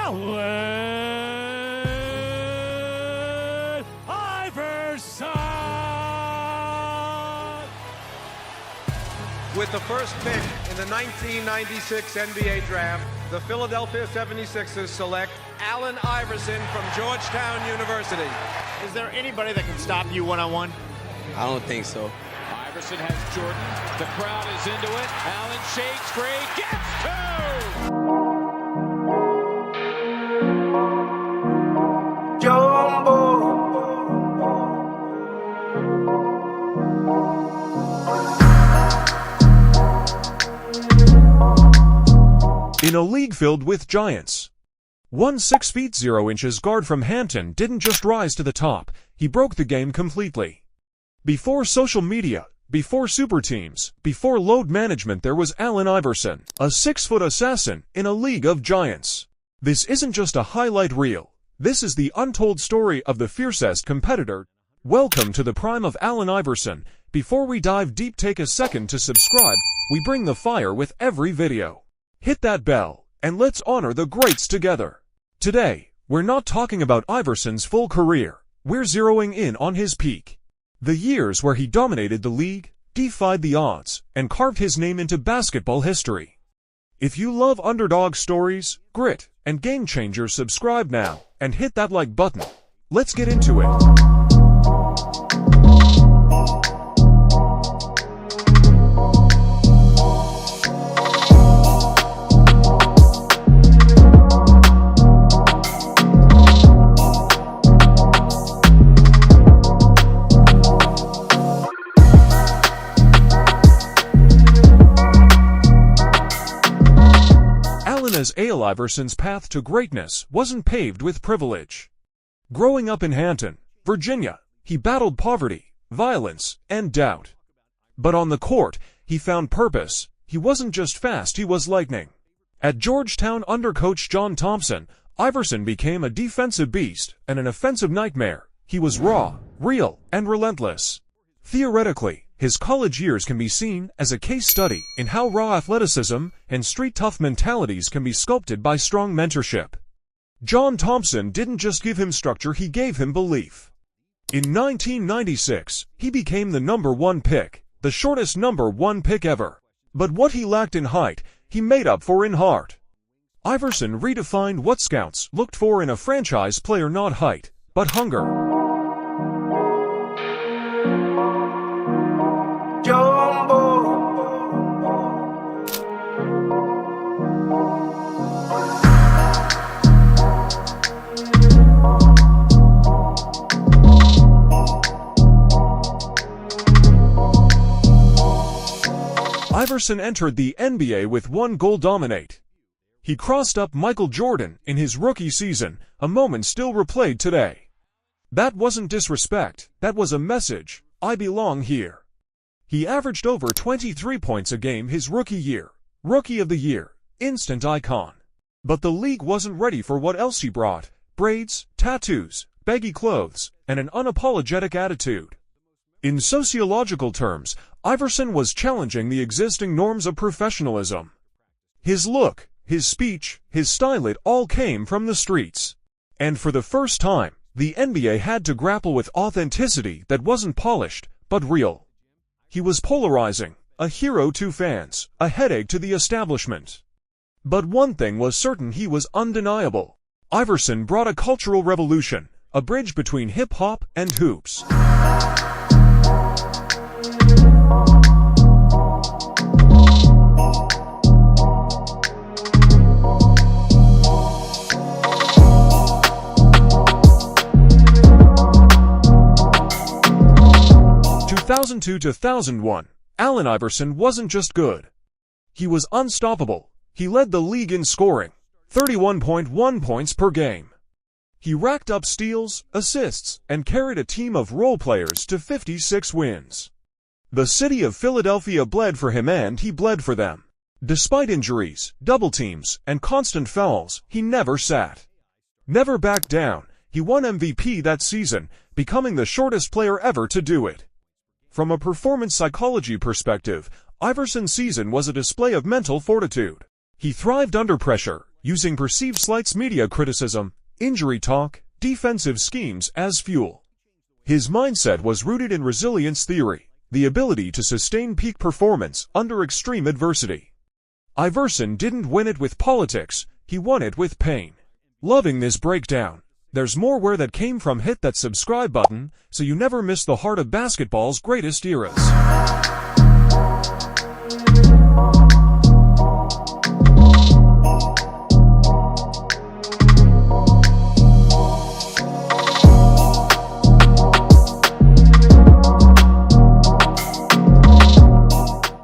Allen Iverson! With the first pick in the 1996 NBA Draft, the Philadelphia 76ers select Allen Iverson from Georgetown University. Is there anybody that can stop you one-on-one? I don't think so. Iverson has Jordan. The crowd is into it. Allen shakes free. Gets two! Jumbo. In a league filled with giants. One 6 feet 0 inches guard from Hampton didn't just rise to the top, he broke the game completely. Before social media, before super teams, before load management, there was Allen Iverson, a 6-foot assassin in a league of giants. This isn't just a highlight reel. This is the untold story of the fiercest competitor. Welcome to the prime of Allen Iverson. Before we dive deep, take a second to subscribe. We bring the fire with every video. Hit that bell, and let's honor the greats together. Today, we're not talking about Iverson's full career. We're zeroing in on his peak. The years where he dominated the league, defied the odds, and carved his name into basketball history. If you love underdog stories, grit, and game changers, subscribe now, and hit that like button. Let's get into it. As Allen Iverson's path to greatness wasn't paved with privilege. Growing up in Hampton, Virginia, he battled poverty, violence, and doubt. But on the court, he found purpose. He wasn't just fast, he was lightning. At Georgetown under coach John Thompson, Iverson became a defensive beast and an offensive nightmare. He was raw, real, and relentless. Theoretically, his college years can be seen as a case study in how raw athleticism and street-tough mentalities can be sculpted by strong mentorship. John Thompson didn't just give him structure, he gave him belief. In 1996, he became the #1 pick, the shortest #1 pick ever. But what he lacked in height, he made up for in heart. Iverson redefined what scouts looked for in a franchise player: not height, but hunger. Jumbo. Iverson entered the NBA with one goal: dominate. He crossed up Michael Jordan in his rookie season, a moment still replayed today. That wasn't disrespect, that was a message: I belong here. He averaged over 23 points a game his rookie year. Rookie of the Year, instant icon. But the league wasn't ready for what else he brought: braids, tattoos, baggy clothes, and an unapologetic attitude. In sociological terms, Iverson was challenging the existing norms of professionalism. His look, his speech, his style, it all came from the streets. And for the first time, the NBA had to grapple with authenticity that wasn't polished, but real. He was polarizing, a hero to fans, a headache to the establishment. But one thing was certain: he was undeniable. Iverson brought a cultural revolution, a bridge between hip-hop and hoops. 2002-2001, Allen Iverson wasn't just good. He was unstoppable. He led the league in scoring, 31.1 points per game. He racked up steals, assists, and carried a team of role players to 56 wins. The city of Philadelphia bled for him, and he bled for them. Despite injuries, double teams, and constant fouls, he never sat. Never backed down. He won MVP that season, becoming the shortest player ever to do it. From a performance psychology perspective, Iverson's season was a display of mental fortitude. He thrived under pressure, using perceived slights, media criticism, injury talk, defensive schemes as fuel. His mindset was rooted in resilience theory, the ability to sustain peak performance under extreme adversity. Iverson didn't win it with politics, he won it with pain. Loving this breakdown. There's more where that came from. Hit that subscribe button so you never miss the heart of basketball's greatest eras.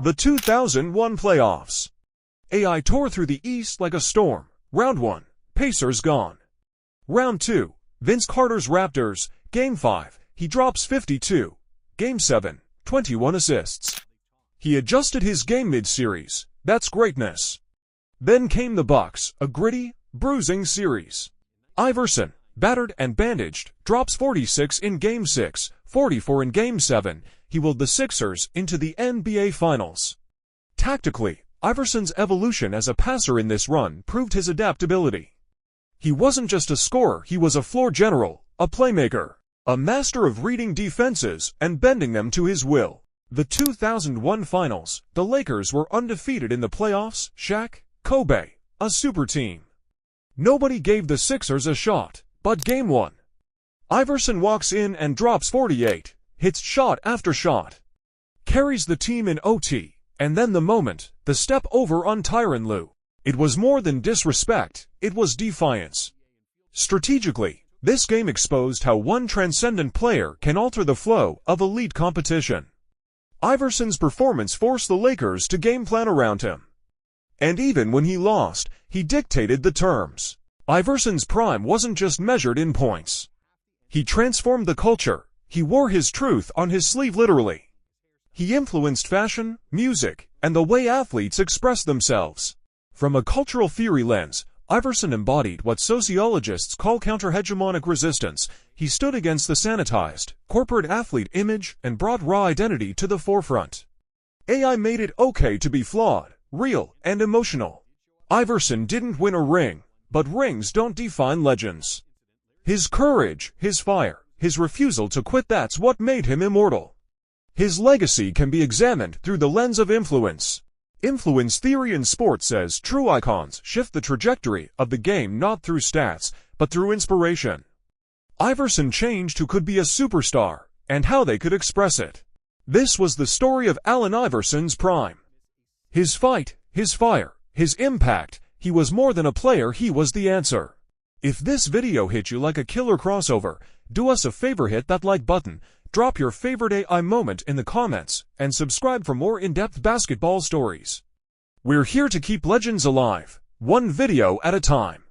The 2001 playoffs. AI tore through the East like a storm. Round 1, Pacers gone. Round 2, Vince Carter's Raptors. Game 5, he drops 52. Game 7, 21 assists. He adjusted his game mid-series. That's greatness. Then came the Bucks, a gritty, bruising series. Iverson, battered and bandaged, drops 46 in Game 6, 44 in Game 7. He willed the Sixers into the NBA Finals. Tactically, Iverson's evolution as a passer in this run proved his adaptability. He wasn't just a scorer, he was a floor general, a playmaker, a master of reading defenses and bending them to his will. The 2001 Finals, the Lakers were undefeated in the playoffs. Shaq, Kobe, a super team. Nobody gave the Sixers a shot, but Game 1. Iverson walks in and drops 48, hits shot after shot, carries the team in OT, and then the moment, the step over on Tyronn Lue. It was more than disrespect, it was defiance. Strategically, this game exposed how one transcendent player can alter the flow of elite competition. Iverson's performance forced the Lakers to game plan around him. And even when he lost, he dictated the terms. Iverson's prime wasn't just measured in points. He transformed the culture. He wore his truth on his sleeve literally. He influenced fashion, music, and the way athletes express themselves. From a cultural theory lens, Iverson embodied what sociologists call counter-hegemonic resistance. He stood against the sanitized, corporate athlete image and brought raw identity to the forefront. AI made it okay to be flawed, real, and emotional. Iverson didn't win a ring, but rings don't define legends. His courage, his fire, his refusal to quit, that's what made him immortal. His legacy can be examined through the lens of influence. Influence theory in sports says true icons shift the trajectory of the game not through stats, but through inspiration. Iverson changed who could be a superstar, and how they could express it. This was the story of Allen Iverson's prime. His fight, his fire, his impact, he was more than a player, he was the answer. If this video hit you like a killer crossover, do us a favor, hit that like button, drop your favorite AI moment in the comments, and subscribe for more in-depth basketball stories. We're here to keep legends alive, one video at a time.